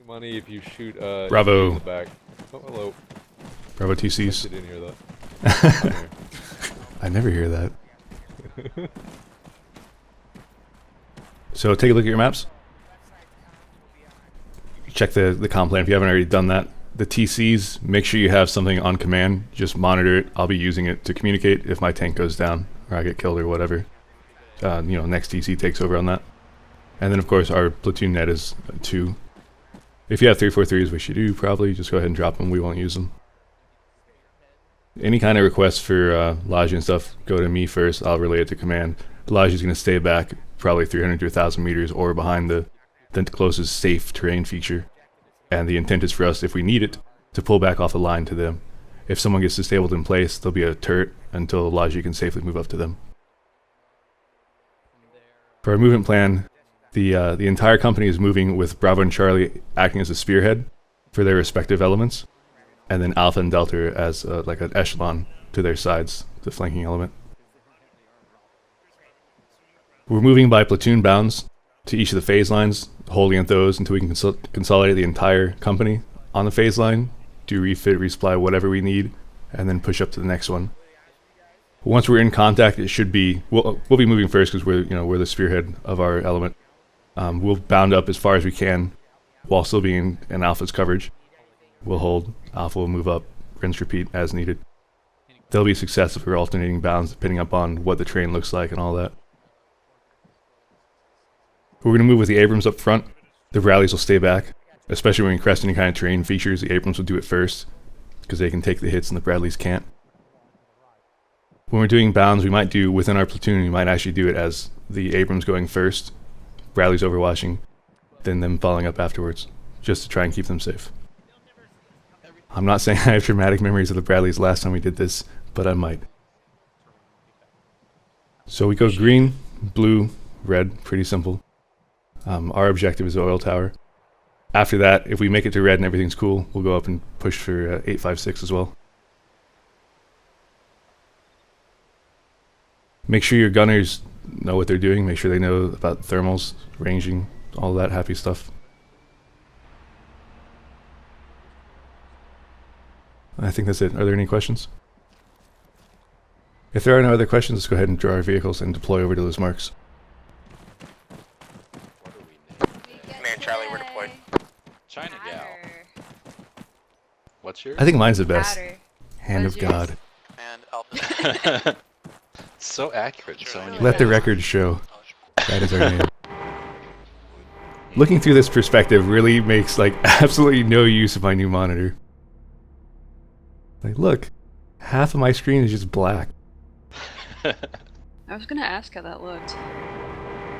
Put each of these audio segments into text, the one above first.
money if you shoot Bravo. in the back. Oh, hello. Bravo TCs. I didn't hear that. I never hear that. So take a look at your maps. Check the comm plan if you haven't already done that. The TCs, make sure you have something on command. Just monitor it. I'll be using it to communicate if my tank goes down or I get killed or whatever. Next TC takes over on that. And then of course our platoon net is 2. If you have 343s, which you do probably, just go ahead and drop them. We won't use them. Any kind of requests for Lodge and stuff, go to me first. I'll relay it to command. Lodge is going to stay back probably 300 to 1,000 meters or behind the closest safe terrain feature. And the intent is for us, if we need it, to pull back off the line to them. If someone gets disabled in place, there'll be a turret until Lodge can safely move up to them. For our movement plan, the entire company is moving with Bravo and Charlie acting as a spearhead for their respective elements, and then Alpha and Delta as like an echelon to their sides, the flanking element. We're moving by platoon bounds to each of the phase lines, holding at those until we can consolidate the entire company on the phase line, do refit, resupply, whatever we need, and then push up to the next one. Once we're in contact, it should be we'll be moving first because we're the spearhead of our element. We'll bound up as far as we can while still being in Alpha's coverage. We'll hold. Alpha will move up, rinse, repeat as needed. There'll be success if we're alternating bounds depending upon what the terrain looks like and all that. We're going to move with the Abrams up front. The rallies will stay back, especially when we crest any kind of terrain features. The Abrams will do it first because they can take the hits and the Bradleys can't. When we're doing bounds, we might do within our platoon, we might actually do it as the Abrams going first, Bradley's overwatching, then them following up afterwards, just to try and keep them safe. I'm not saying I have traumatic memories of the Bradleys last time we did this, but I might. So we go green, blue, red, pretty simple. Our objective is the oil tower. After that, if we make it to red and everything's cool, we'll go up and push for 856 as well. Make sure your gunners know what they're doing. Make sure they know about thermals, ranging, all that happy stuff. I think that's it. Are there any questions? If there are no other questions, let's go ahead and draw our vehicles and deploy over to those marks. Man, Charlie, we're deployed. China gal. What's yours? I think mine's the best. Powder. Hand of God. And Alpha. So accurate in so many Let the ways. record show. That is our name. Looking through this perspective really makes like absolutely no use of my new monitor. Like, look, half of my screen is just black. I was gonna ask how that looked.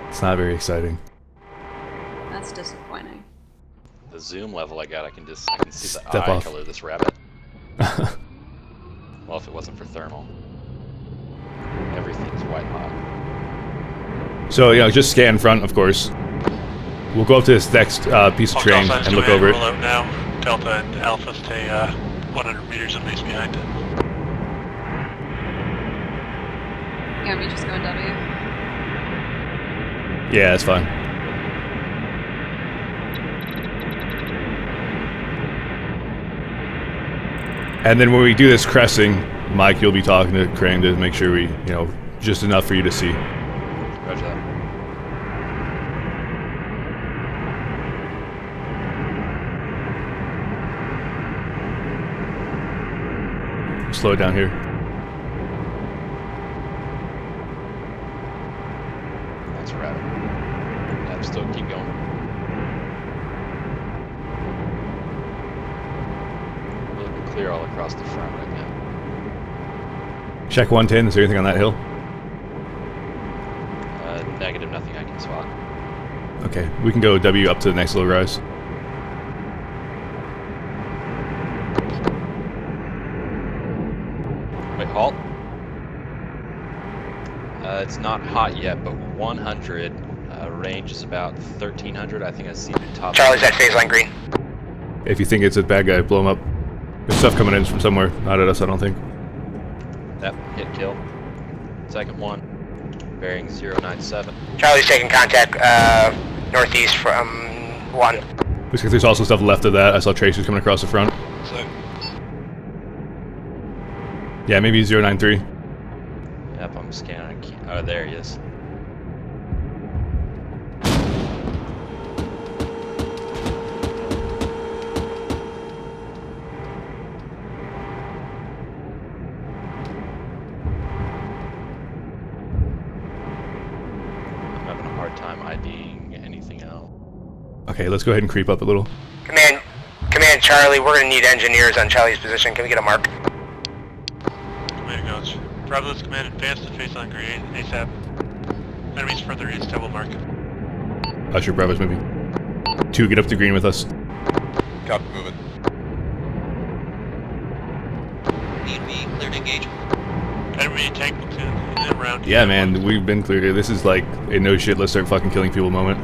It's not very exciting. That's disappointing. The zoom level I got, I can see the Step eye off. color of this rabbit. Well, if it wasn't for thermal. Everything's white hot. So, just scan front, of course. We'll go up to this next piece of terrain and look over it. Roll out now. Delta and Alpha stay 100 meters at least behind. You want me just going W? Yeah, that's fine. And then when we do this cresting, Mike, you'll be talking to Crane to make sure we, just enough for you to see. Roger that. Slow it down here. That's a rabbit. Yeah, still keep going. Looking clear all across the front right now. Check 110, is there anything on that hill? Negative, nothing I can spot. Okay, we can go W up to the next low rise. Wait, halt. It's not hot yet, but 100. Range is about 1300. I think I see the top. Charlie's at phase line green. If you think it's a bad guy, blow him up. There's stuff coming in from somewhere, not at us, I don't think. That hit kill. Second one. Bearing 097. Charlie's taking contact northeast from 1. Because there's also stuff left of that. I saw tracers coming across the front. So, Yeah, maybe 093. Yep, I'm scanning. Oh, there he is. I'm having a hard time IDing anything else. Okay, let's go ahead and creep up a little. Command Charlie, we're gonna need engineers on Charlie's position. Can we get a mark? Command acknowledge. Bravo's command advance to face on green ASAP. Enemies further east, I will mark. Usher, Bravo's moving. 2, get up to green with us. Copy, moving. Need me clear to engage. Enemy tank platoon in and around. Yeah, man, we've been cleared here. This is like a no shit, let's start fucking killing people moment.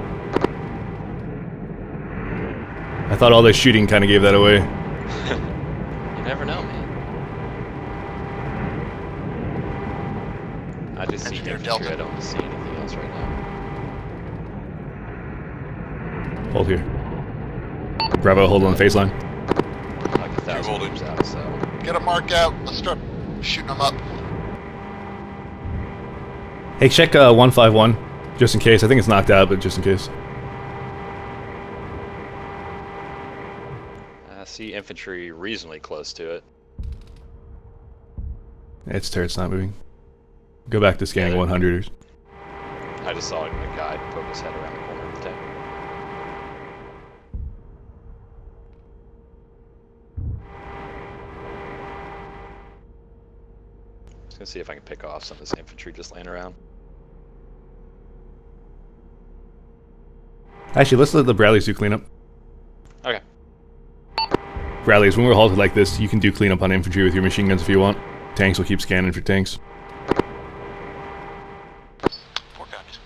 I thought all this shooting kind of gave that away. You never know, man. I just see Engineer infantry. Delta. I don't see anything else right now. Hold here. Bravo, hold on the phase line. Like 1,000 meters out, so. Get a mark out. Let's start shooting them up. Hey, check 151, just in case. I think it's knocked out, but just in case. I see infantry reasonably close to it. Its turret's not moving. Go back to scanning 100ers. I just saw a guy poke his head around the corner of the tank. Just gonna see if I can pick off some of this infantry just laying around. Actually, let's let the Bradleys do cleanup. Okay. Bradleys, when we're halted like this, you can do cleanup on infantry with your machine guns if you want. Tanks will keep scanning for tanks. 4 copies.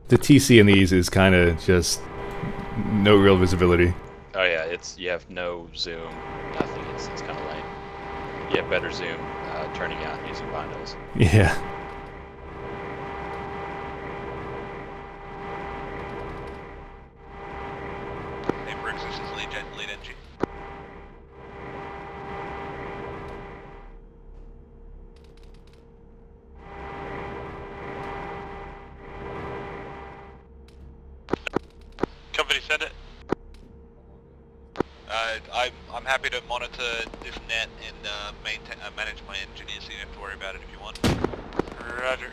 The TC in these is kind of just no real visibility. Oh yeah, you have no zoom, nothing. It's kind of lame. You have better zoom turning out and using binos. Yeah. Hey, Briggs, this is lead NG. Company send it. I'm happy to monitor this net and manage my engineers, so you don't have to worry about it if you want. Roger.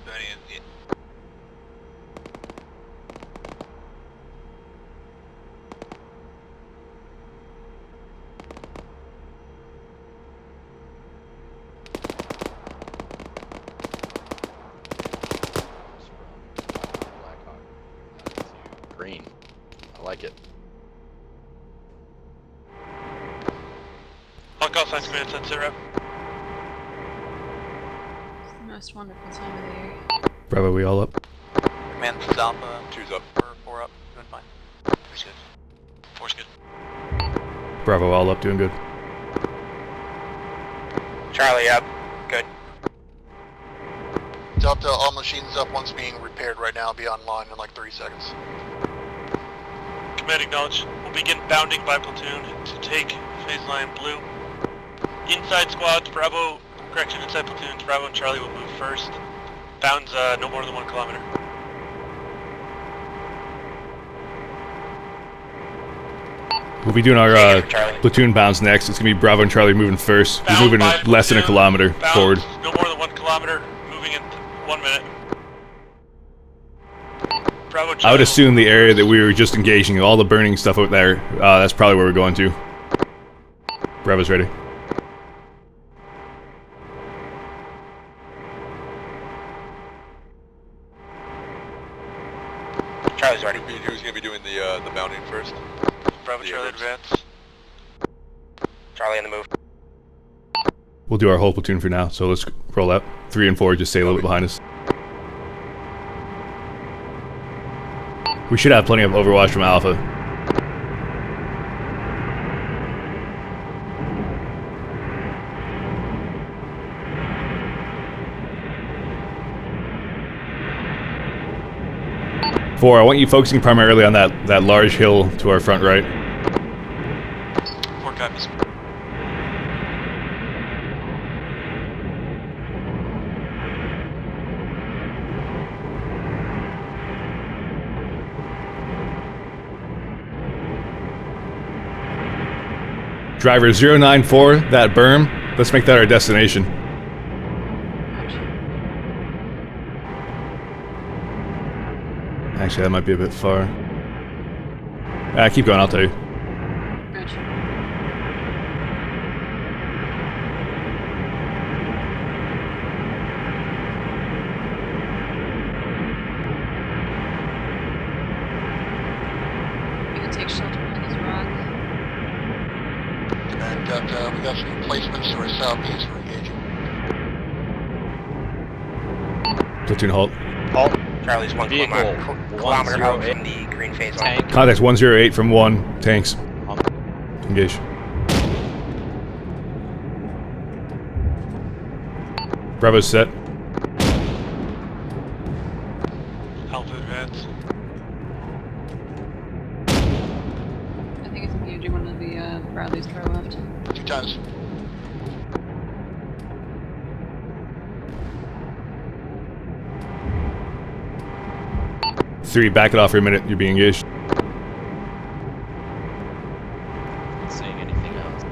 Bernie, yeah. Green. I like it. I'll call Science Command, send sit rep. It's the most wonderful time of the year. Bravo, we all up? Command, this is Alpha. 2's up. 4 up. Doing fine. 3's good. 4's good. Bravo, all up, doing good. Charlie up. Good. Delta, all machines up. One's being repaired right now. I'll be online in like 30 seconds. Command acknowledge. We'll begin bounding by platoon to take phase line blue. Inside squads, Bravo, correction, inside platoons, Bravo and Charlie will move first. Bounds no more than 1 kilometer. We'll be doing our Negative, Charlie. platoon bounds next. It's going to be Bravo and Charlie moving first. We're Bound moving by less than a platoon, kilometer bounds forward. no more than 1 kilometer, moving in 1 minute. Bravo, Charlie. I would assume the area that we were just engaging, all the burning stuff out there, that's probably where we're going to. Bravo's ready. Charlie's ready. Who's going to be doing the bounding first? Bravo, the Charlie, Abrams. advance. Charlie in the move. We'll do our whole platoon for now, so let's roll out. 3 and 4, just stay a little bit behind us. We should have plenty of overwatch from Alpha. Four, I want you focusing primarily on that large hill to our front right. 4 copies. Driver 094, that berm. Let's make that our destination. Actually, that might be a bit far. Keep going, I'll tell you. Roger. We can take shelter behind this rock. Command Delta, we got some replacements to our southeast. We're engaging. Platoon halt. Halt. Charlie's 1 Vehicle kilometer out 108. from the green phase line. Tank. Contact 108 from 1. Tanks. Engage. Bravo's set. Alpha advance. I think it's engaging one of the Bradleys to our left. 2 times. Three, back it off for a minute. You're being engaged. Not seeing anything else.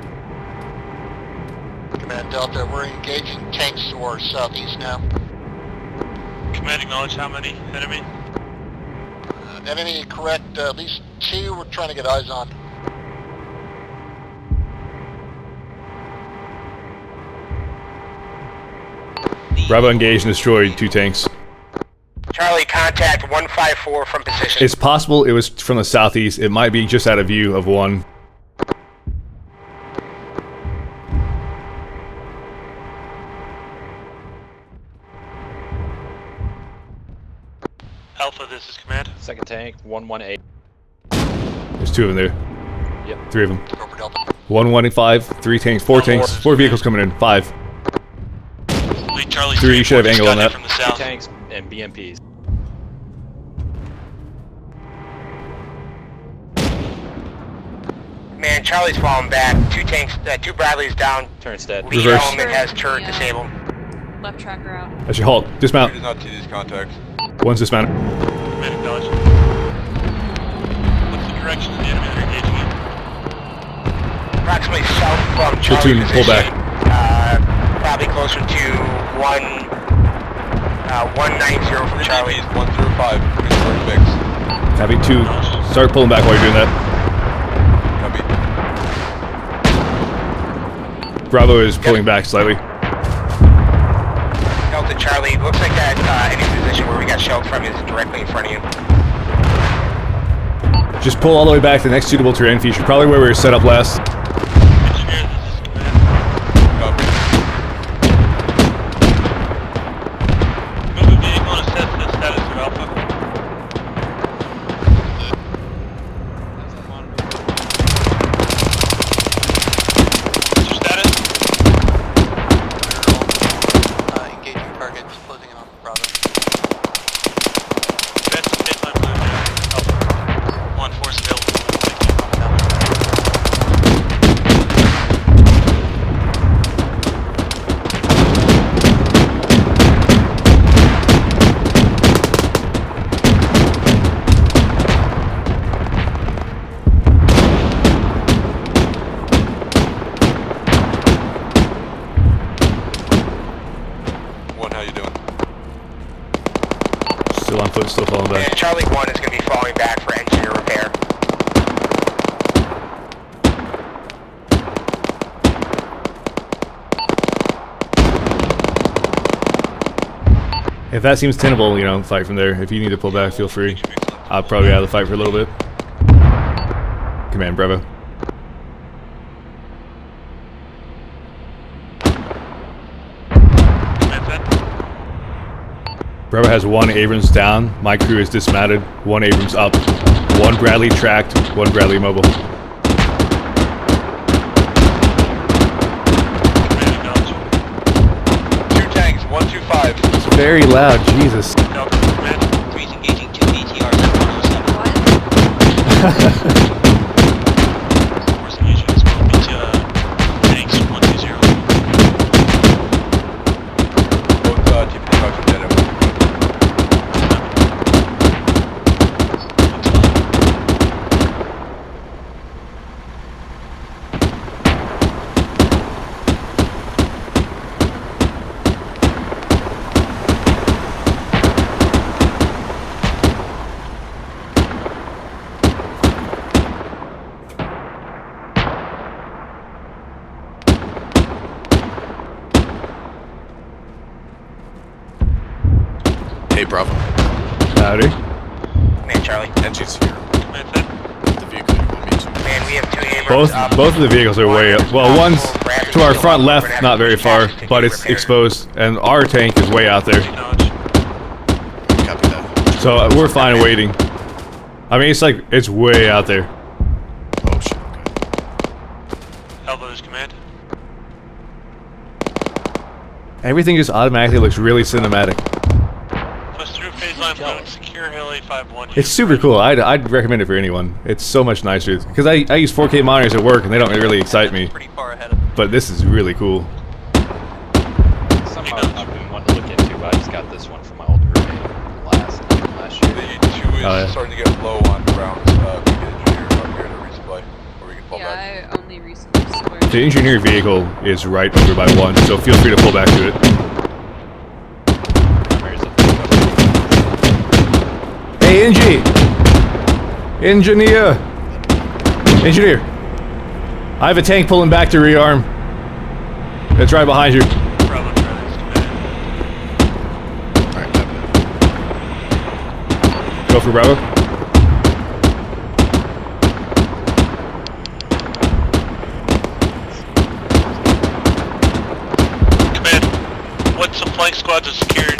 Command Delta, we're engaging tanks to our southeast now. Command acknowledge how many enemy? Enemy correct, at least 2 we're trying to get eyes on. Bravo engaged and destroyed 2 tanks. Charlie, contact 154 from position. It's possible it was from the southeast. It might be just out of view of 1. Alpha, this is command. Second tank, 118. There's 2 of them there. Yep. 3 of them. Go for Delta. 115, 3 tanks, 4 tanks, 4 vehicles coming in. 5. Lead Charlie 3, you should have angle on that. from the 2 south. tanks and BMPs. Man, Charlie's falling back. 2 tanks, 2 Bradleys down. Turn dead. Lead Reverse. element has turret Yeah. disabled. Left tracker out. That's your halt. Dismount. He does not see these contacts. 1's dismounted. Command acknowledge. What's the direction of the enemy they're engaging in? Approximately south from Charlie Platoon, pull position. back. Probably closer to 190 from Charlie. Charlie 105. Return fix. Having 2. Start pulling back while you're doing that. Copy. Bravo is pulling back slightly. Delta Charlie, looks like that any position where we got shelled from is directly in front of you. Just pull all the way back to the next suitable terrain feature. Probably where we were set up last. Engineer, this is command. Copy. Move a vehicle and assess the status of Alpha. What's your status? Engaging targets, closing in on Bravo. Advance to baseline blue now. Alpha. 1 force available. One, how you doing? Still on foot, still falling And back. Charlie 1 is going to be falling back for engineer repair. If that seems tenable, you know, fight from there. If you need to pull back, feel free. I'll probably get out of the fight for a little bit. Command, Bravo. Command set. Bravo has 1 Abrams down. My crew is dismounted. 1 Abrams up. 1 Bradley tracked. 1 Bradley mobile. Command acknowledge. 2 tanks, 125. It's very loud, Jesus. Delta to command. 3's engaging 2 BTRs at 107. Force engaging as well. Tanks 120. Both TPD are dead. Hey, Bravo. Howdy. Command Charlie. Engines here. Command set. The vehicle you want me to. Man, we have 2 Abrams up. Both of the vehicles are way up. Well, one's to our front left, not very far, but it's exposed, and our tank is way out there. Acknowledge. Copy that. So we're fine waiting. I mean, it's like, it's way out there. Oh, shit, okay. Elbows command. Everything just automatically looks really cinematic. Push through phase line blue and secure Hill 851. It's super cool. I'd recommend it for anyone. It's so much nicer. Because I use 4K monitors at work and they don't really excite me. Pretty far ahead of them. But this is really cool. Something I've been wanting to look into, but I just got this one from my old roommate last year. The 2 is Oh, yeah. starting to get low on rounds. We get engineer up here to resupply, or we can fall back. Yeah, I only recently switched. The engineer vehicle is right over by 1, so feel free to pull back to it. Where's it? Hey, Engineer! Engineer! I have a tank pulling back to rearm. It's right behind you. Bravo Charlie's command. Alright, copy that. Go for Bravo. Command. Once the flank squads have secured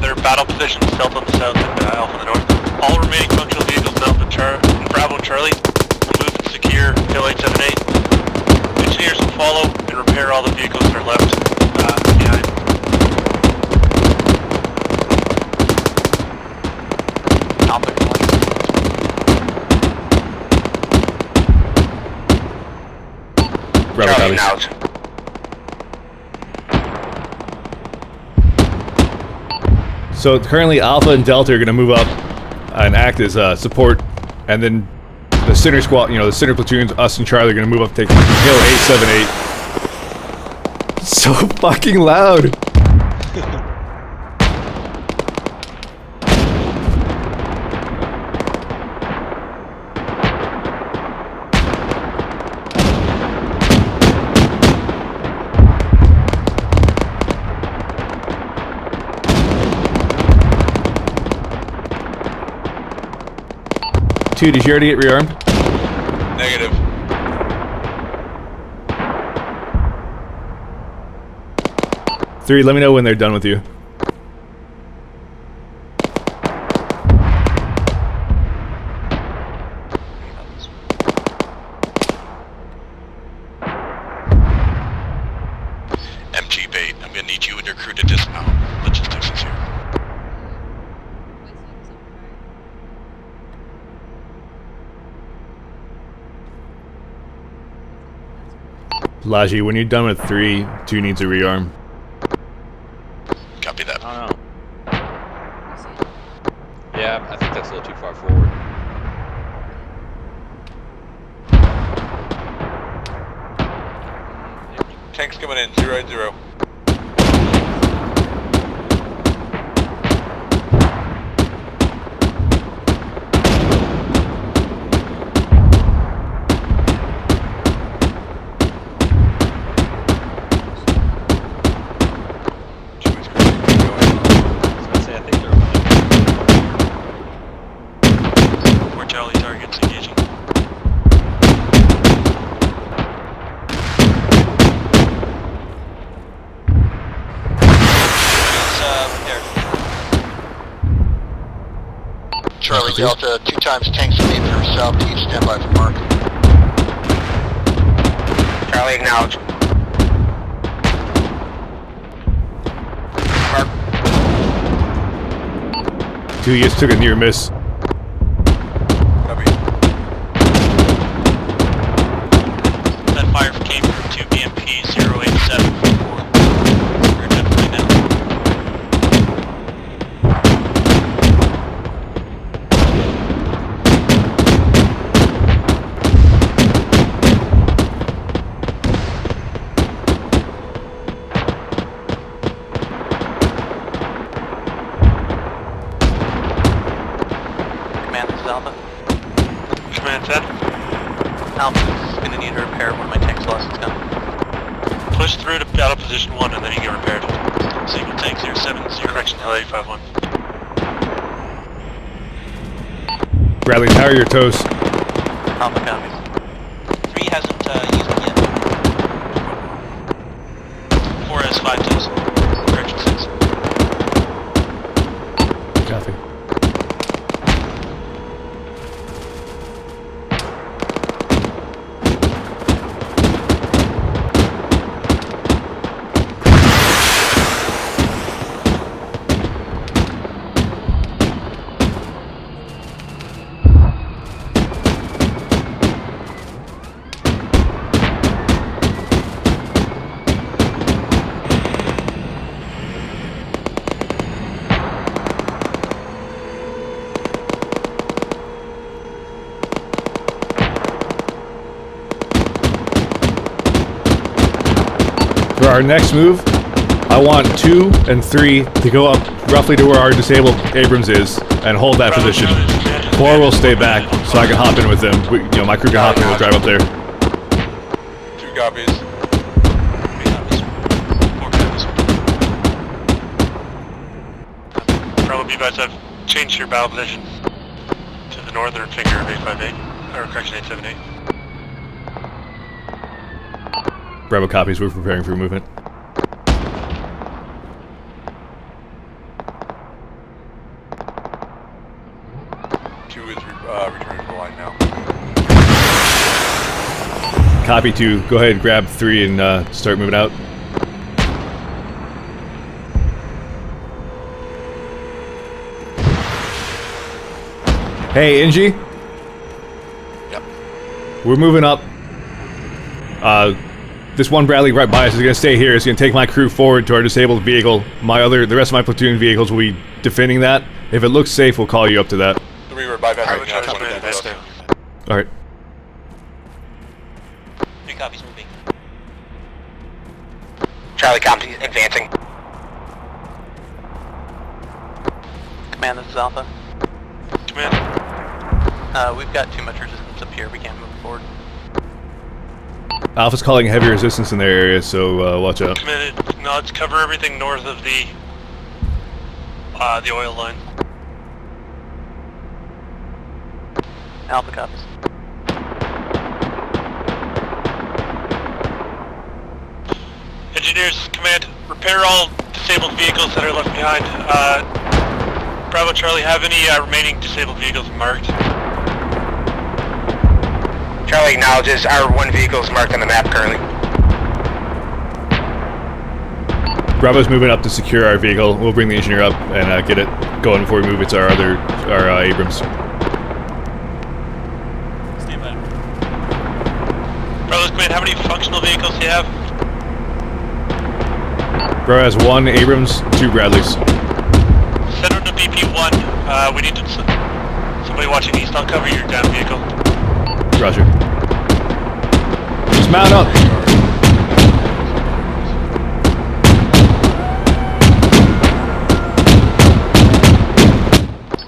their battle positions, Delta on the south and Alpha on the north, all remaining functional vehicles, Delta and Bravo and Charlie, will move and secure Hill 878. Engineers will follow and repair all the vehicles that are left behind. Bravo Charlie copies. out. So currently Alpha and Delta are going to move up and act as support, and then the center squad, the center platoons, us and Charlie are going to move up, take Hill 878. So fucking loud. Two, did you already get rearmed? Negative. Three, let me know when they're done with you. MG bait, I'm gonna need you and your crew to dismount. Logistics is here. Laji, when you're done with 3, 2 needs a rearm. Copy that. I don't know. Yeah, I think that's a little too far forward. Tanks coming in, 080. Where Charlie targets engaging. Copy. Delta, 2 times tanks lead for southeast, stand by for mark. Charlie, acknowledge. Mark. 2 years took a near miss. Copy. That fire came from 2 BMP 0874. We're definitely now. Command, this is Alpha. Command 10. Alpha's gonna need to repair one of my tanks lost its gun. Push through to battle position 1 and then you get repaired. Single tank 070, correction, L851. Bradley, how are your toes? Alpha copies. 3 hasn't used it yet. 4 has 5 toes. Correction 6. Copy. For our next move, I want 2 and 3 to go up roughly to where our disabled Abrams is and hold that position. 4 will stay back so I can hop in with them. My crew can hop in, we'll drive up there. 2 copies. 3 copies. 4 copies. Bravo B-Bites, I've changed your battle position to the northern figure of 858, or correction 878. Bravo copies, we're preparing for movement. Returning to the line now. Copy 2, go ahead and grab 3 and start moving out. Hey, Ingy? Yep. We're moving up. This one Bradley right by us is going to stay here. It's going to take my crew forward to our disabled vehicle. The rest of my platoon vehicles will be defending that. If it looks safe, we'll call you up to that. 3 were bypassing now. Alright. 3 copies moving. Charlie, copy, advancing. Command, this is Alpha. Command. We've got too much resistance up here. We can't move forward. Alpha's calling heavy resistance in their area, so watch out. Command, acknowledge, cover everything north of the oil line. Alpha copies. Engineers, command, repair all disabled vehicles that are left behind. Bravo Charlie, have any remaining disabled vehicles marked? Charlie acknowledges our 1 vehicle is marked on the map currently. Bravo's moving up to secure our vehicle. We'll bring the engineer up and get it going before we move it to our Abrams. Stand by. Bravo's command, how many functional vehicles do you have? Bravo has 1 Abrams, 2 Bradleys. Send them to BP1. We need somebody watching east. I'll cover your down vehicle. Roger. Just mount up.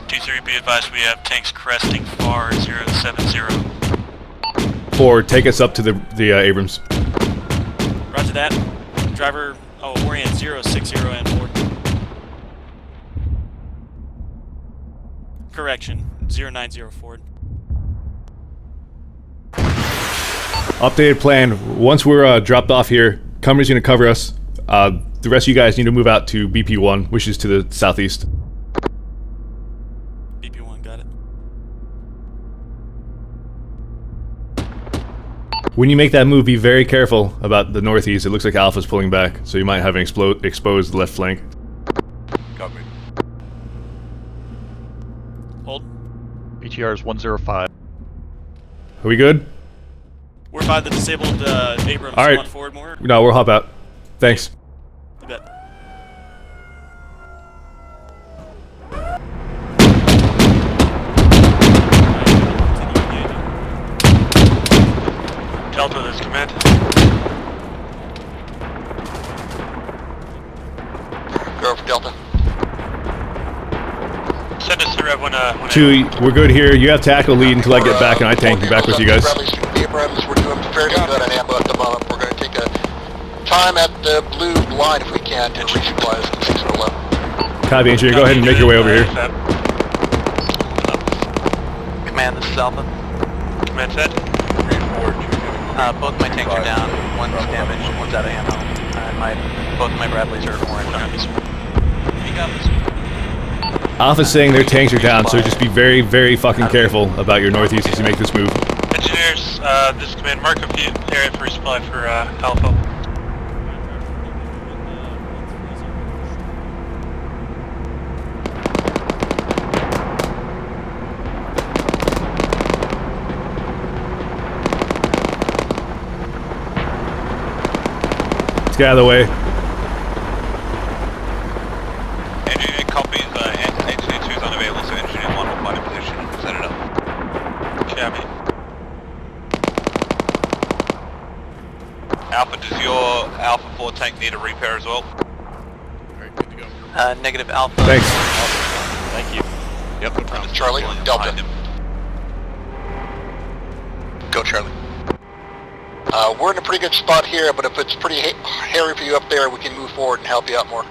2-3, be advised we have tanks cresting far 070. 4, take us up to the Abrams. Roger that. Driver, orient 060 and 4. Correction, 090 Ford. Updated plan. Once we're dropped off here, company's going to cover us. The rest of you guys need to move out to BP1, which is to the southeast. BP1, got it. When you make that move, be very careful about the northeast. It looks like Alpha's pulling back, so you might have an exposed left flank. Copy. Hold. BTR is 105. Are we good? We're by the disabled Abrams. All right. Want forward more? No, we'll hop out. Thanks. You bet. Delta, this command. Go for Delta. Send us through when Chewie, we're good here. You have tackle lead until I get back, and I tank back with you guys. Abrams, we're doing fairly good on ammo at the moment. We're going to take a time at the blue line if we can to resupply us in 6 and 11. Copy, engineer. Go ahead and make your way over here. Command, this is Alpha. Command set. Both my tanks are down. One's damaged, one's out of ammo. Both my Bradleys are orange. You got this. Alpha's saying their tanks are down, so just be very, very fucking careful about your northeast as you make this move. Engineers, this command, mark a view area for resupply for Alpha. Let's get out of the way. Engineer copies, Engineer 2 is unavailable, so Engineer 1 will find a position and set it up. Copy. Alpha, does your Alpha 4 tank need a repair as well? Alright, good to go. Negative Alpha. Thanks. Thank you. Yep, no problem. Charlie, Delta. Behind him. Go, Charlie. We're in a pretty good spot here, but if it's pretty hairy for you up there, we can move forward and help you out more.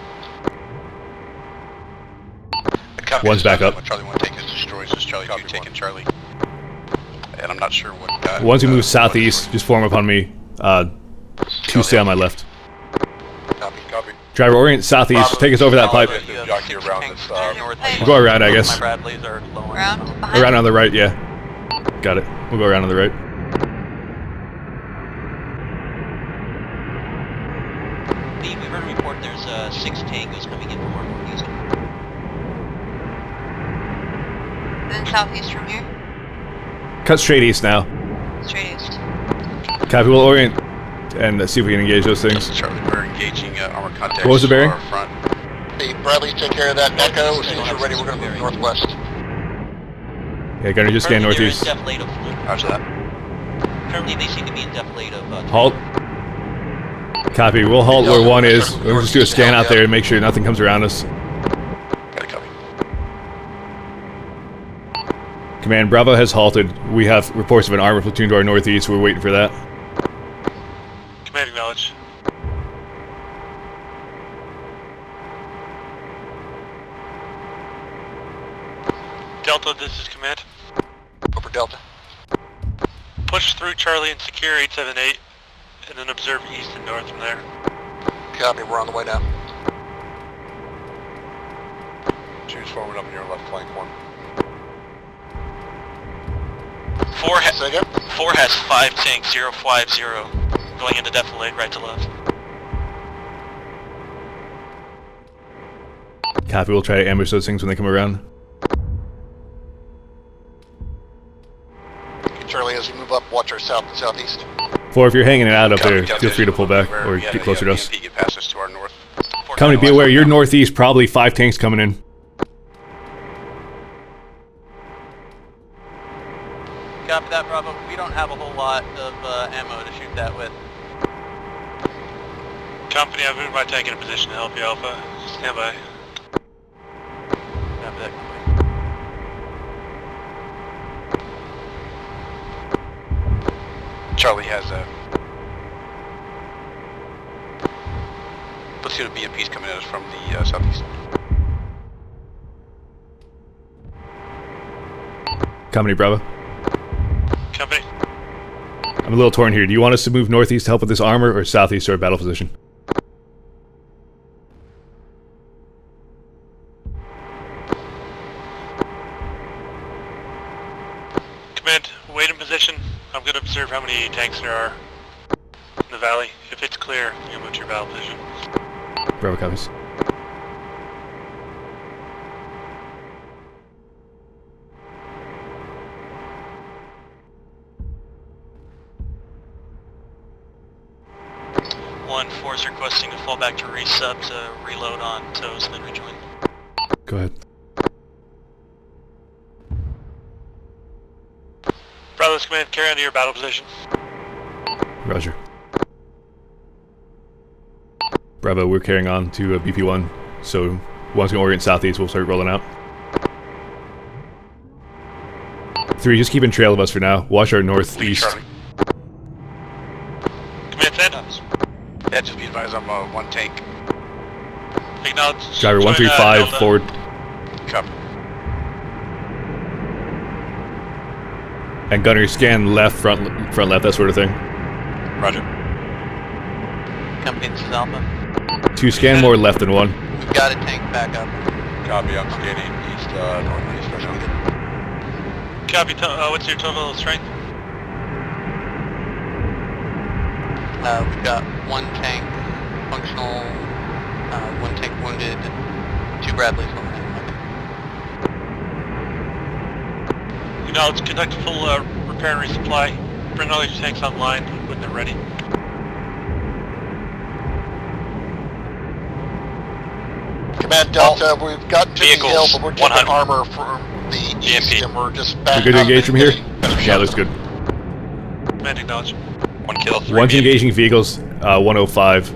One's back up. Charlie 1 take his destroys, is Charlie 2 taking Charlie. And I'm not sure what... Once we move southeast, just form up on me. 2 stay on my left. Copy. Copy. Driver, orient southeast. Take us over that pipe. Jockey around this, We'll go around, I guess. My Bradleys are low on Around? ammo. Behind? Around on the right, yeah. Got it. We'll go around on the right. Lee, we heard a report there's 6 tangos coming in from our northeast. Then southeast from here. Cut straight east now. Straight east. Copy, we'll orient and see if we can engage those things. Charlie, we're engaging armor contacts. What was the bearing? Our front. The Bradleys take care of that. Echo, as soon as you're ready, we're going to move northwest. Yeah, Gunner, just gain Currently, they're in northeast. deflate of Roger that. Currently, they seem to be in deflate of Halt. Copy, we'll halt where 1 is. We'll just do a scan out there and make sure nothing comes around us. Got it, copy. Command, Bravo has halted. We have reports of an armor platoon to our northeast. We're waiting for that. Command acknowledge. Delta, this is command. Over Delta. Push through Charlie and secure 878, and then observe east and north from there. Copy, we're on the way now. Choose forward up in your left flank 1. 4 Say again? 4 has 5 tanks, 050, going into defilade right to left. Copy, we'll try to ambush those things when they come around. Charlie, as you move up, watch our south and southeast. 4, if you're hanging it out up there, Copy, feel free to pull back or Yeah, get closer to yeah, us. PMP get past us to our north. Company, be aware, you're northeast, probably 5 tanks coming in. Copy that, Bravo. We don't have a whole lot of ammo to shoot that with. Company, I've moved my tank in a position to help you, Alpha. Stand by. Copy that, company. Charlie has a platoon of BMPs coming at us from the southeast. Company, Bravo. Company. I'm a little torn here. Do you want us to move northeast to help with this armor or southeast to our battle position? Command, wait in position. I'm gonna observe how many tanks there are in the valley. If it's clear, you move to your battle position. Bravo copies. One force requesting to fall back to resub to reload on toes and then rejoin. Go ahead. Bravo's command, carry on to your battle position. Roger. Bravo, we're carrying on to BP1, so one's going to orient southeast, we'll start rolling out. 3, just keep in trail of us for now. Watch our northeast. Command 10. Yeah, just be advised, I'm one tank. Acknowledge. Driver Join, 135, Delta. forward. Cover. And gunner, scan left, front left, that sort of thing. Roger. Company, this is Alpha. 2, scan more left than 1. We've got a tank back up. Copy, I'm scanning east, northeast right now. Copy, what's your total strength? We've got one tank functional, one tank wounded, 2 Bradleys, 1 tank. Acknowledge, conduct a full repair and resupply. Bring all your tanks online when they're ready. Command Delta, we've got to the hill, Vehicles, but we're taking 100. armor from the east, EMP. and we're just back. We're good to engage from here? Better Yeah, looks good. Command, acknowledge. 1 kill, 3 One's BMP. engaging vehicles, 105.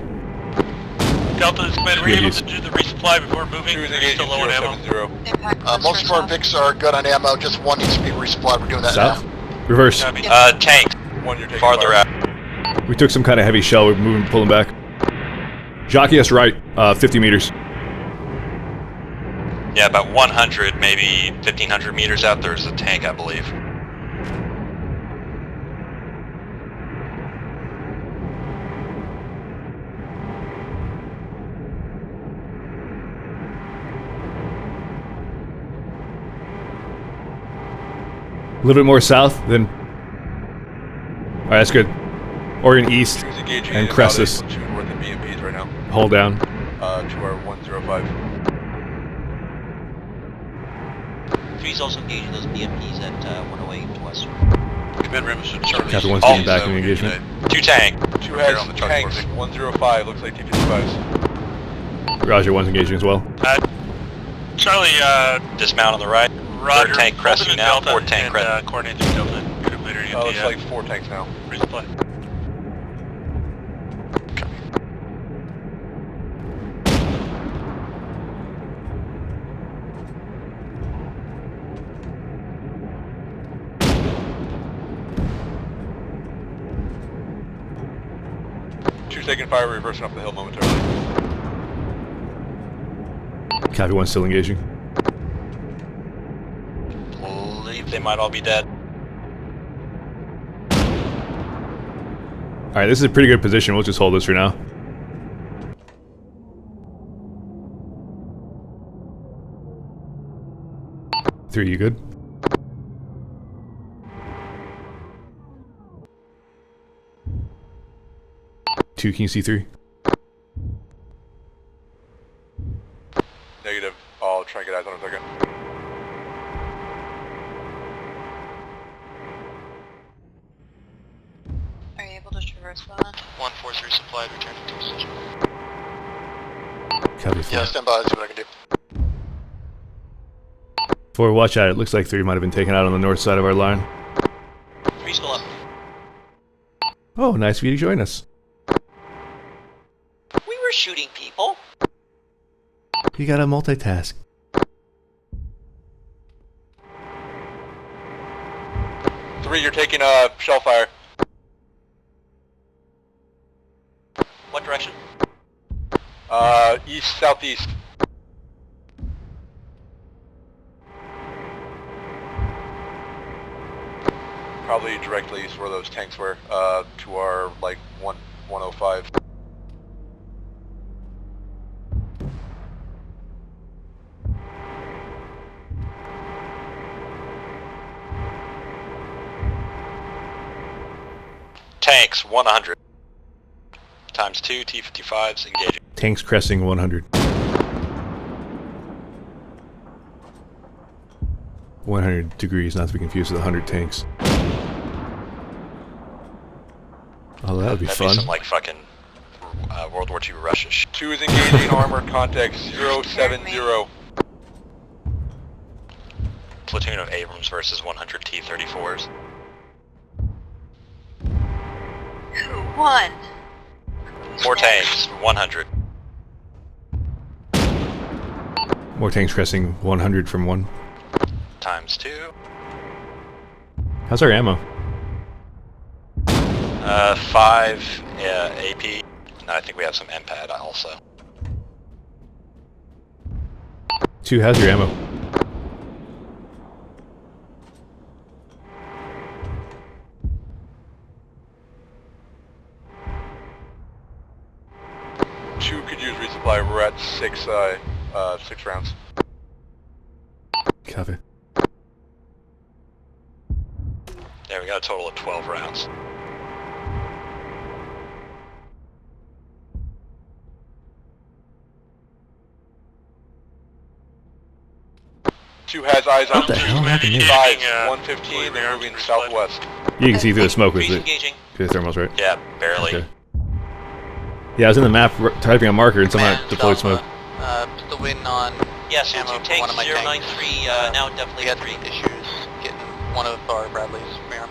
Delta, this command, were you able Yes. to do the resupply before moving? Cruise Are you engaging still low on ammo? 070. Most of our Vics are good on ammo, just one needs to be resupplied. We're doing that South? now. Reverse. Copy. Tank. One you're taking Farther fire. out. We took some kind of heavy shell, we're moving, pulling back. Jockey us right, 50 meters. Yeah, about 100, maybe 1,500 meters out, there's a tank, I believe. A little bit more south, then... Alright, that's good. Orient east, Cruise engaging and about crest a us. platoon worth of BMPs right now. Hold down. To our 105. Three's also engaging those BMPs at 108 to west. Command Remington, Charlie. Captain one's getting back in the engagement. 2 tank. 2 Repair has on the charge tanks, force. 105, looks like T-55s. Roger, one's engaging as well. Charlie, Dismount on the right. Roger. 3rd tank cresting now, Delta 4th tank and, cresting. coordinate to Delta. Group leader, Oh, looks like 4 tanks now. resupply. Two taking fire, reversing up the hill momentarily. Copy, one's still engaging. Believe they might all be dead. Alright, this is a pretty good position, we'll just hold this for now. Three, you good? Two, can you see 3? Negative. I'll try and get eyes on him in a second. Are you able to traverse that? One force resupplied, returning to position. Copy, 4. Yeah, stand by, see what I can do. 4, watch out, it looks like 3 might have been taken out on the north side of our line. Three's still up. Oh, nice of you to join us. We were shooting people. You gotta multitask. Three, you're taking shell fire. What direction? East, southeast. Probably directly east where those tanks were, to our, like, 105. tanks, 100. Times 2 T-55s engaging. Tanks cresting 100. 100 degrees, not to be confused with 100 tanks. Oh, that would be That'd fun. Be some like fucking World War II Russia shit. 2 is engaging armor, contact 070. Platoon of Abrams versus 100 T-34s. One. 4 tanks, 100. More tanks cresting 100 from 1. Times 2. How's our ammo? 5 AP. And I think we have some MPAD also. 2, how's your ammo? Two could use resupply. We're at 6 rounds. Copy. Yeah, we got a total of 12 rounds. Two has eyes on What the hell happened here? 5, 115, they're moving southwest. You can see through the smoke with it. Through the thermals, right? Yeah, barely. Okay. Yeah, I was in the map typing a marker and somehow deployed smoke. Still waiting on Yes, ammo two for one tanks, of my 093, tanks. now definitely We had 3. issues getting one of our Bradleys rearmed.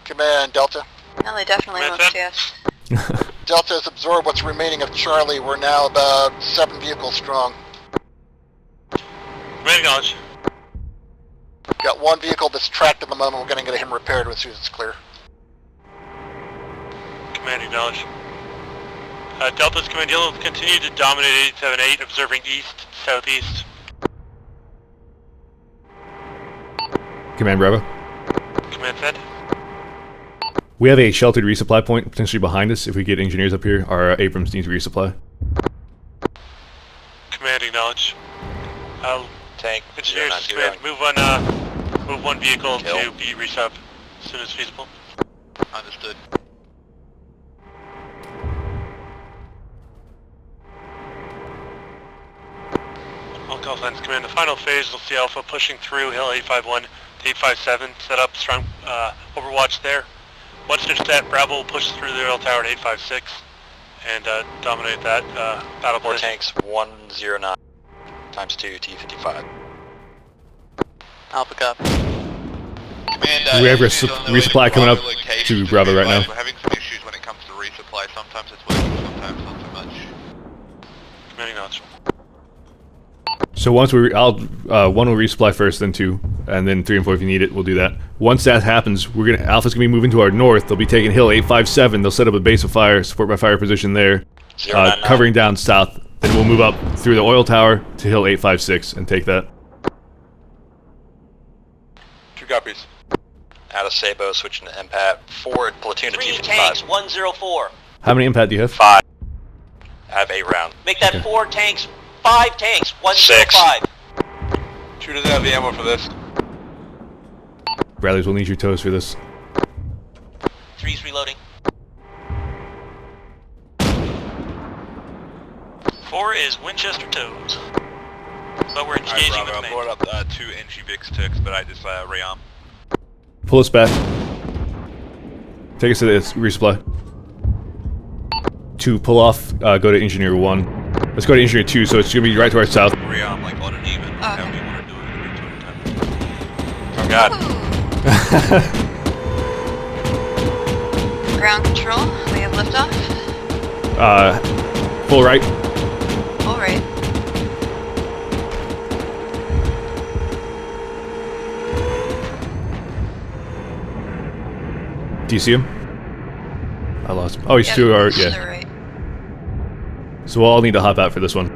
Command, Delta. No, they definitely Command look set. yes. Delta has absorbed what's remaining of Charlie. We're now about 7 vehicles strong. Command acknowledge. Got 1 vehicle that's tracked at the moment. We're going to get him repaired as soon as it's clear. Command acknowledge. Delta's command, you'll continue to dominate 878, observing east, southeast. Command Bravo. Command fed. We have a sheltered resupply point potentially behind us. If we get engineers up here, our Abrams needs resupply. Command acknowledge. Tank, Engineers, 090. command, move one vehicle Kill. to be resub as soon as feasible. Understood. All call signs, command. The final phase, we'll see Alpha pushing through Hill 851 to 857. Set up strong overwatch there. Once they're set, Bravo will push through the oil tower to 856 and dominate that battle 4 position. tanks, 109. Times 2 T-55. Alpha Cup. Command, We have resupply coming up to Bravo right now. We're having some issues when it comes to resupply. Sometimes it's working, sometimes not so much. Command acknowledge. So once one will resupply first, then 2, and then 3 and 4 if you need it. We'll do that. Once that happens, Alpha's gonna be moving to our north. They'll be taking Hill 857. They'll set up a base of fire, support by fire position there, 099. covering down south. Then we'll move up through the oil tower to Hill 856 and take that. 2 copies. Out of Sabo, switching to MPAT. 4 platoon of 3 T-55. tanks, 104. How many impact do you have? 5. I have 8 rounds. Make that Okay. 4 tanks, 5 tanks, 105. 2 doesn't have the ammo for this. Bradley's will need your toes for this. 3's reloading. 4 is Winchester toes. But we're engaging Bravo, with I main. brought up 2 NG-Vix to expedite this rearm. Pull us back. Take us to this resupply. 2, pull off, go to Engineer 1. Let's go to Engineer 2, so it's gonna be right to our south. Rearm, like on an even. How do you want to do it? Oh god. Ground control, we have liftoff. Full right. All right. Do you see him? I lost him. Oh, he's Yep, to our, to the yeah. right. So we'll all need to hop out for this one.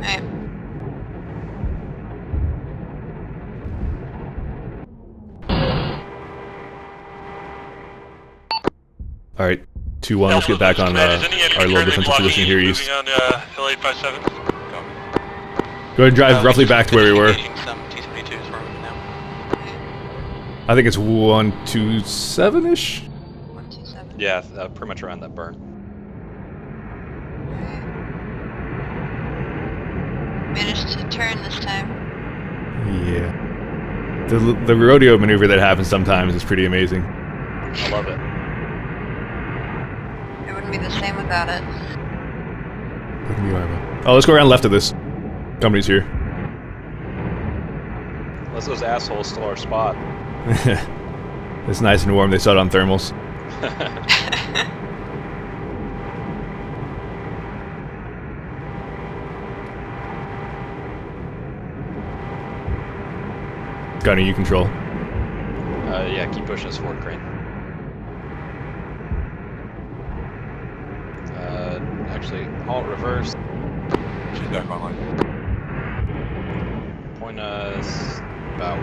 Alright. Alright, 2-1, let's get back on our little defensive position here east. Moving on Hill 857. Go ahead and drive roughly back to where we were. Engaging some T-72s for now. I think it's 127-ish. 127. Yeah, pretty much around that burn. Managed to turn this time. Yeah. The rodeo maneuver that happens sometimes is pretty amazing. I love it. It wouldn't be the same without it. Oh, let's go around left of this. Company's here. Unless those assholes stole our spot. It's nice and warm. They saw it on thermals. Gunny, you control. Yeah, keep pushing us forward, Crane. Actually, halt, reverse. She's back online. Point us about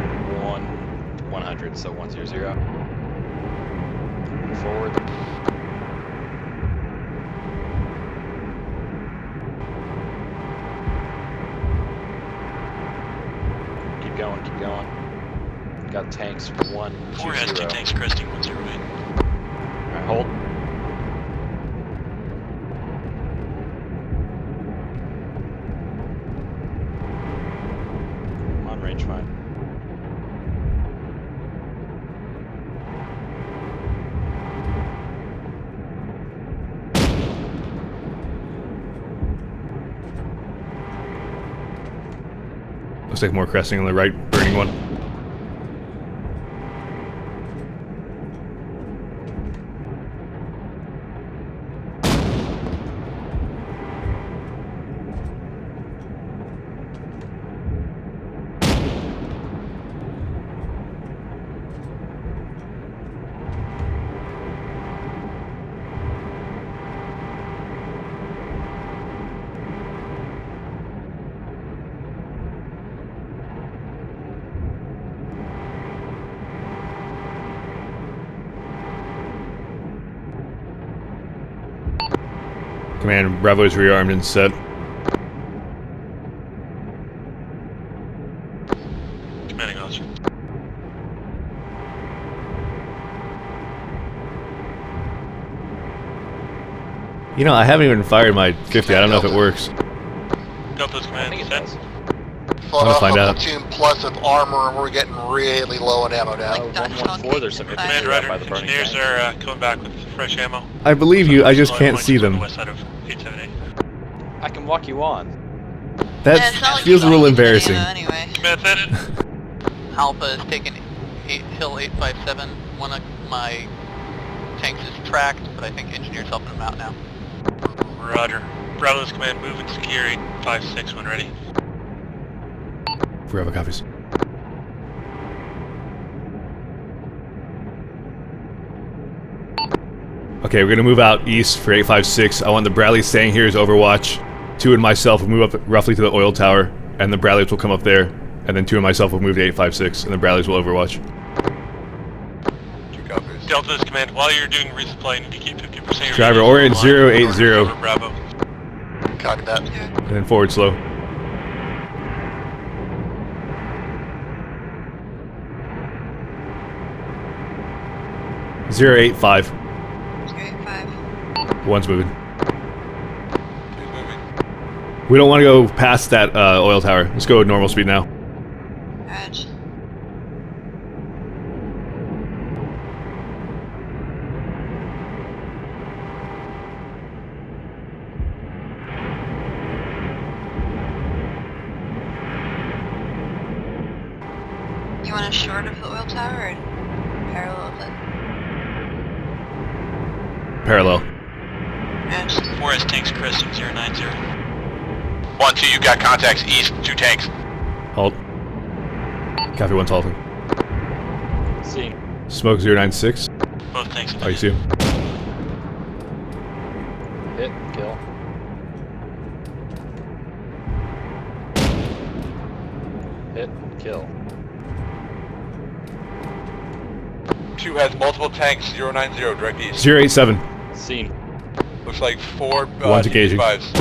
100, so 100. Forward. Keep going, keep going. Got tanks 120. 4 has 2 tanks cresting 108. Alright, hold. I'm on range fine. Looks like more cresting on the right, burning one. Command, Bravo is rearmed and set. Commanding officer. You know, I haven't even fired my 50. I don't know if it works. Delta's command. I think it does. Fought off find a out. platoon plus of armor, and we're getting really low on ammo now. 114, there's some Command infantry Rider, by the burning engineers tank. are coming back with fresh ammo. I believe you, I just can't see On them. the west side of 878. I can walk you on. That Yeah, it's not like feels a you little don't need any embarrassing. ammo Anyway. Command Fitted. Alpha is taking Hill 857. One of my tanks is tracked, but I think engineers helping them out now. Roger. Bravo's command, move and secure 856 when ready. Bravo copies. Okay, we're gonna move out east for 856. I want the Bradley staying here as Overwatch. 2 and myself will move up roughly to the oil tower, and the Bradleys will come up there, and then 2 and myself will move to 856, and the Bradleys will Overwatch. 2 copies. Delta's command, while you're doing resupply, you need to keep 50% of your Driver, units orient online in order to 080. cover Bravo. Copy that. And then forward slow. Zero 85. 085. One's moving. 2's moving. We don't want to go past that oil tower. Let's go at normal speed now. Edge. You want us short of the oil tower or parallel with it? Parallel. Edge. 4 has tanks cresting 090. 1-2, you got contacts east, 2 tanks. Halt. Copy, one's halting. See. Smoke 096. Both tanks. Oh, you see him? Hit, kill. Hit, kill. 2 has multiple tanks, 090, direct east. 087. Seen. Looks like 4 One's engaging. DD5s.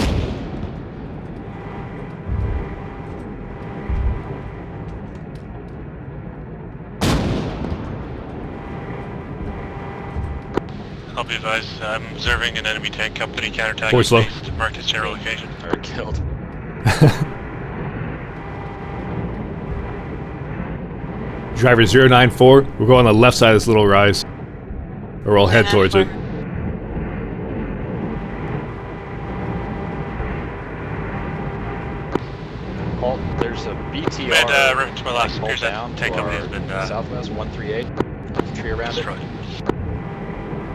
I'll be advised. I'm observing an enemy tank company counterattacking Forward slow. east, marked its general location. Or killed. Driver 094, we'll go on the left side of this little rise. Or we'll head towards it. Halt, there's a BTR. Right to my last hold appears down that to tank company our has been southwest 138. Tree around destroyed.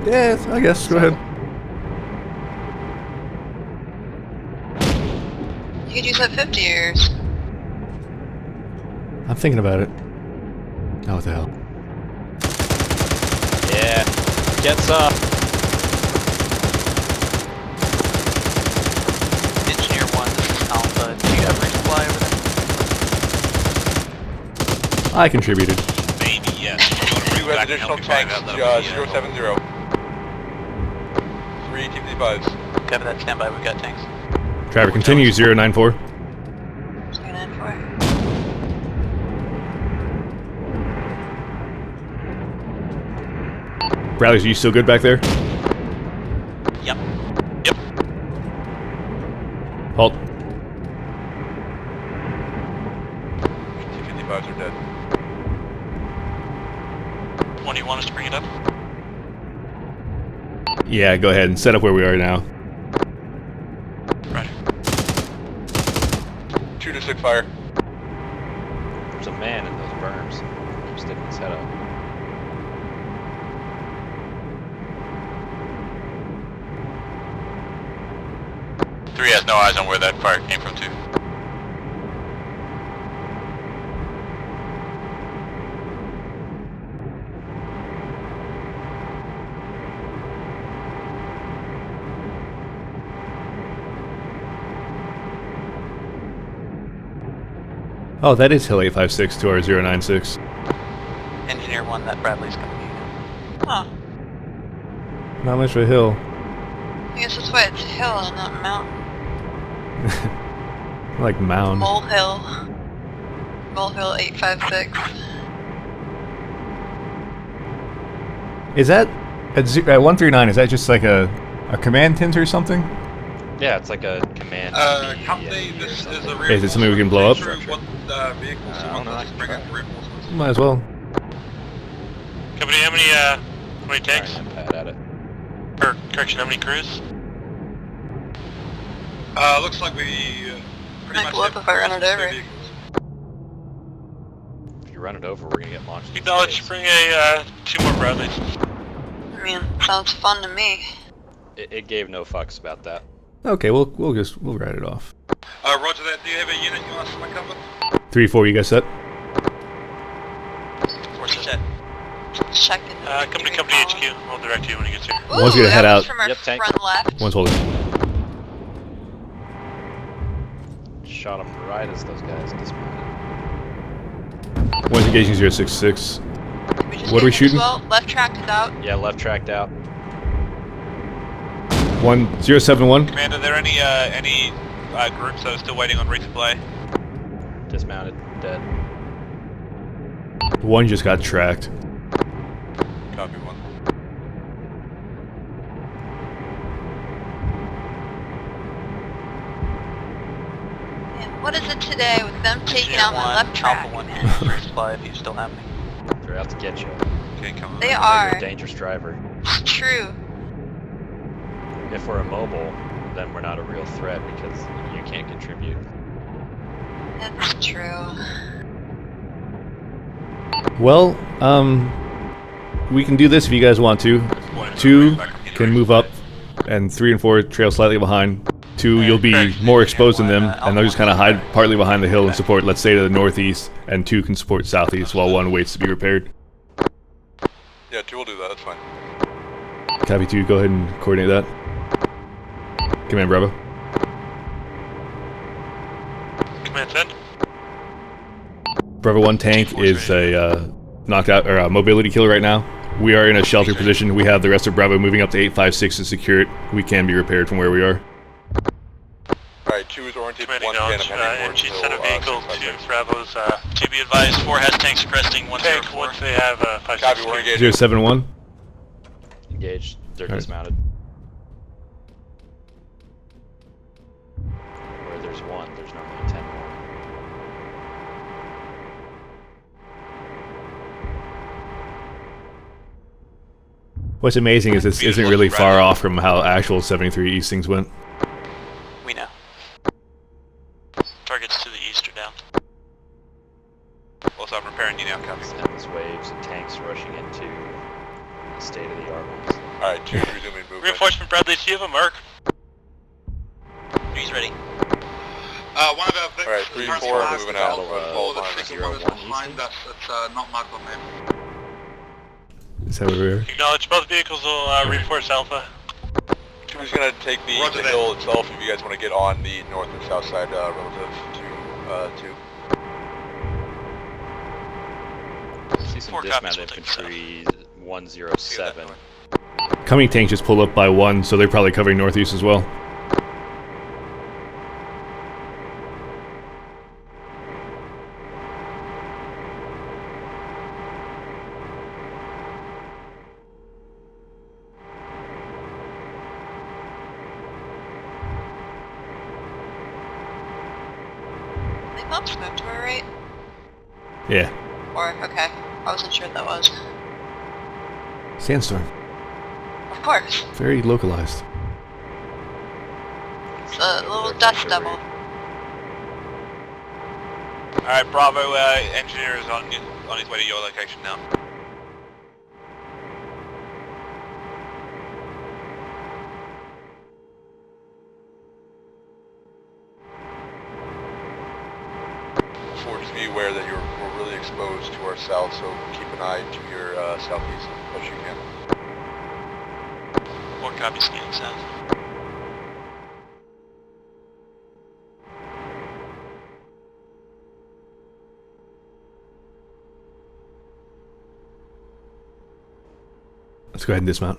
Yeah, I guess. Go ahead. You could use that 50 years. I'm thinking about it. Oh, what the hell? Yeah, gets up. Engineer 1, this is Alpha. Do you have resupply over there? I contributed. Maybe, yes. Two has additional tanks, 070. 3 TP5s. Cover that, stand by, we've got tanks. Driver, continue 094. 094. Bradley, are you still good back there? Yep. Halt. T-55s are dead. When do you want us to bring it up? Yeah, go ahead and set up where we are now. Right. 2 to 6 fire. There's a man in those berms. Keep sticking his head up. Three has no eyes on where that fire came from, too. Oh, that is Hill 856 to our 096. Engineer 1, that Bradley's coming in. Huh. Not much of a hill. I guess that's why it's hill and not mountain. Like mound. Molehill. Molehill 856. Is that at 139? Is that just like a command hint or something? Yeah, it's like a command. Company, this is a Is it something we can blow up? What vehicles you want to bring in reinforcements? Might as well. Company, how many tanks? Pad at it. Or, correction, how many crews? Looks like we pretty Might much blow up have if I run it two over. vehicles. If you run it over, we're gonna get launched. in Acknowledge, space. bring 2 more Bradleys. I mean, sounds fun to me. It gave no fucks about that. Okay, we'll write it off. Roger that. Do you have a unit you want us to link up with? 3-4, you guys set? Forces set. Check it. Come to Company HQ. I'll direct you when he gets here. Ooh, One's gonna that head was out. from our Yep, tank. front left. One's holding. Shot him right as those guys dismounted. One's engaging 066. We just What are we did shooting? as Well, left track is out. Yeah, left tracked out. 1071. Commander, are there any groups that are still waiting on resupply? Dismounted. Dead. One just got tracked. Copy 1. Man, what is it today with them taking Engineer out my 1, left track? Alpha 1, resupply if you still have me. They're out to get you. Okay, come on. They You're are. a dangerous driver. It's true. If we're immobile, then we're not a real threat because you can't contribute. That's true. Well, we can do this if you guys want to. 2 can move up, and 3 and 4 trail slightly behind. 2, you'll be more exposed than them, and they'll just kind of hide partly behind the hill and support, let's say, to the northeast, and 2 can support southeast while 1 waits to be repaired. Yeah, 2 will do that, that's fine. Copy 2, go ahead and coordinate that. Command Bravo. Command send. Bravo 1 tank is a knocked out or a mobility killer right now. We are in a shelter position. We have the rest of Bravo moving up to 856 to secure it. We can be repaired from where we are. Alright, 2 is oriented, Command 1 acknowledge. can NG sent a vehicle to Bravo's, to be advised, 4 has tanks cresting 104. Once they have 5 Copy, we're engaged. 071. Engaged. They're Alright. dismounted. Where there's one, there's normally 10 more. What's amazing is this isn't really far off from how actual 73 East things went. We know. Targets to the east are down. Also, I'm repairing you now, copy. Endless waves of tanks rushing into the state-of-the-art ones. Alright, 2 resuming movement. Reinforcement Bradley, do you have a mark? He's ready. One of our Alright, 3 and 4 are moving out. Battle, the line. second one is behind us. It's not marked on them. Is that what we're... Acknowledge both vehicles will reinforce Alpha. 2 is going to take the hill itself if you guys want to get on the north and south side relative to 2. See some 4 copies, dismounted we'll take infantry 107. Coming tanks just pulled up by 1, so they're probably covering northeast as well. They both moved to our right? Yeah. Or, okay. I wasn't sure what that was. Sandstorm. Of course. Very localized. It's a little dust devil. Alright, Bravo, engineer is on his way to your location now. Just be aware that we're really exposed to our south, so keep an eye to your southeast as best you can. 4 copies scanning south. Let's go ahead and dismount.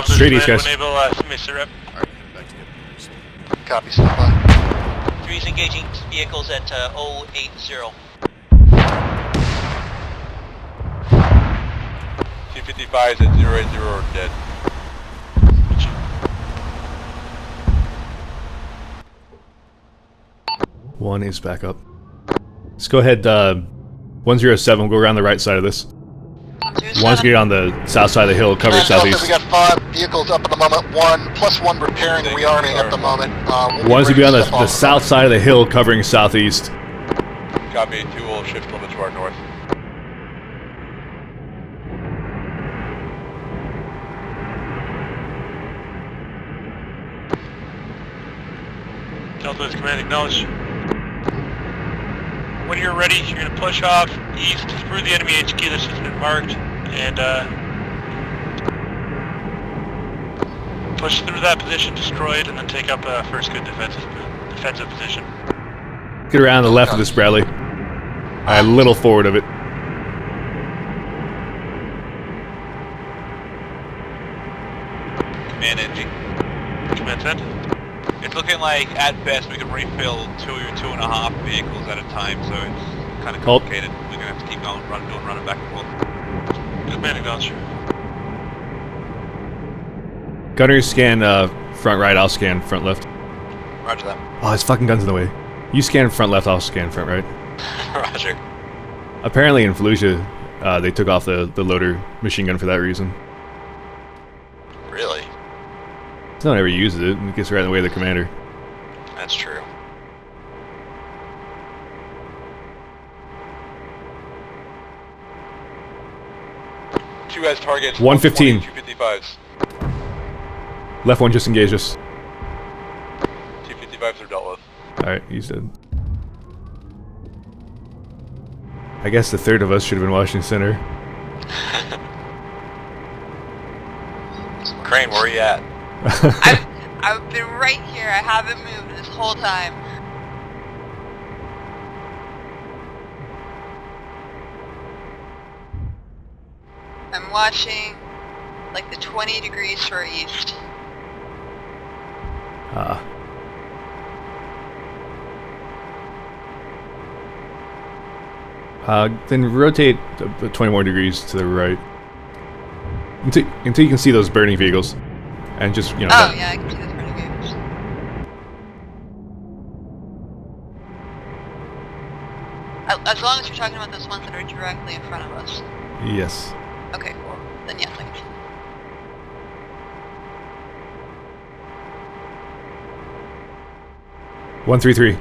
Straight east, guys. Enable Mr. Rep. Copy, stand by. 3's engaging vehicles at 080. 255 is at 080 or dead. One is back up. Let's go ahead, 107, we'll go around the right side of this. One's getting on the south side of the hill, cover southeast. We got 5 vehicles up at the moment. 1+1 repairing, rearming at the moment. One's gonna be on the south side of the hill, covering southeast. Copy, 2 will shift a little bit to our north. Delta's command acknowledge. When you're ready, you're going to push off east through the enemy HQ that's just been marked, and push through that position, destroy it, and then take up a first good defensive position. Get around the left of this, Bradley. A little forward of it. Command engine. Command send. It's looking like, at best, we can refill 2 or 2.5 vehicles at a time, so it's kind of complicated. We're going to have to keep going, running back and forth. Command acknowledge. Gunners scan front right, I'll scan front left. Roger that. Oh, his fucking gun's in the way. You scan front left, I'll scan front right. Roger. Apparently in Fallujah, they took off the loader machine gun for that reason. Really? No one ever uses it, it gets right in the way of the commander. That's true. Two guys targets 115. 255s. Left one just engaged us. 255s are dealt with. Alright, he's dead. I guess the third of us should have been watching center. Crane, where are you at? I've been right here. I haven't moved this whole time. I'm watching like the 20 degrees to our east. Then rotate 20 more degrees to the right until you can see those burning vehicles, and just Oh yeah, I can see those burning vehicles. As long as you're talking about those ones that are directly in front of us. Yes. Okay, cool. Then yes, I can see them. 133.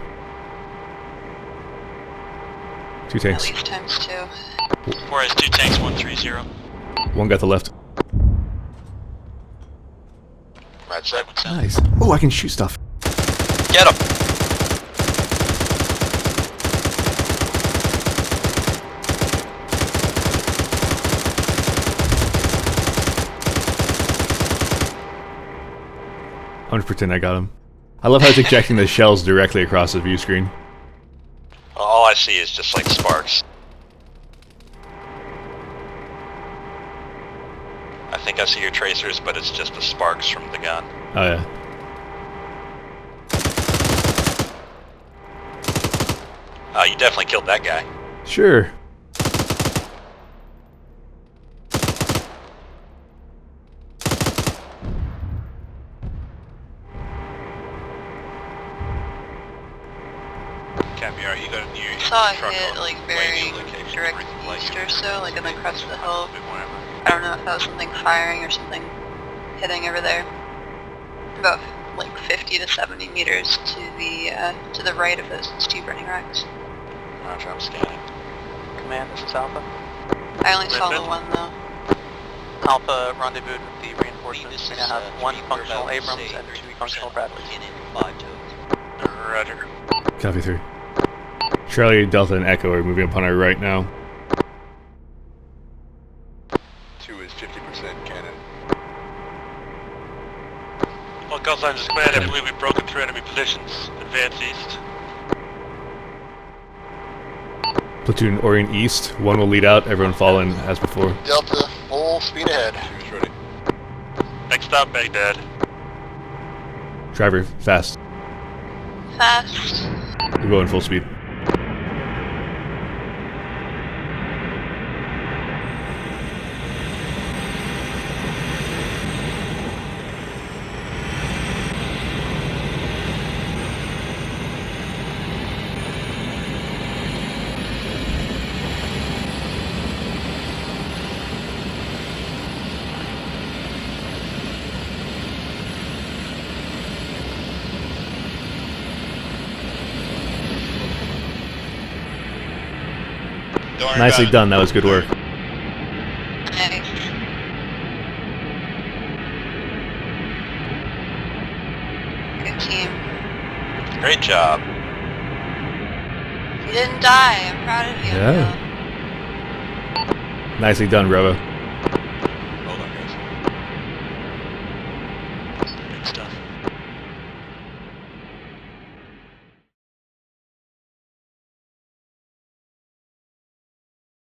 2 At tanks. least times 2. Whereas 2 tanks, 130. One got the left. Right side. Nice. Oh, I can shoot stuff. Get him! I'm gonna pretend I got him. I love how it's ejecting the shells directly across the view screen. All I see is just like sparks. I think I see your tracers, but it's just the sparks from the gun. Oh yeah. You definitely killed that guy. Sure. Caviar, you got a new I saw a truck hit on like way very new location, direct like east or so, like on the crest of the hill. a bit more ever. I don't know if that was something firing or something hitting over there. About like 50 to 70 meters to the right of those 2 burning wrecks. Roger, I'm scanning. Command, this is Alpha. I only saw the one though. Alpha rendezvoused with the reinforcements. We now have 1 functional Abrams and 2 functional Bradleys. Roger. Copy 3. Charlie, Delta, and Echo are moving upon our right now. 2 is 50% cannon. Well, Gulf Lines is command, I believe we've broken through enemy positions. Advance east. Platoon Orient East. 1 will lead out. Everyone fall in as before. Delta, full speed ahead. 2 is ready. Next stop, Baghdad. Driver, fast. Fast. We're going full speed. Nicely done. That was good work. Nice. Good team. Great job. You didn't die. I'm proud of you. Yeah. Nicely done, Robo.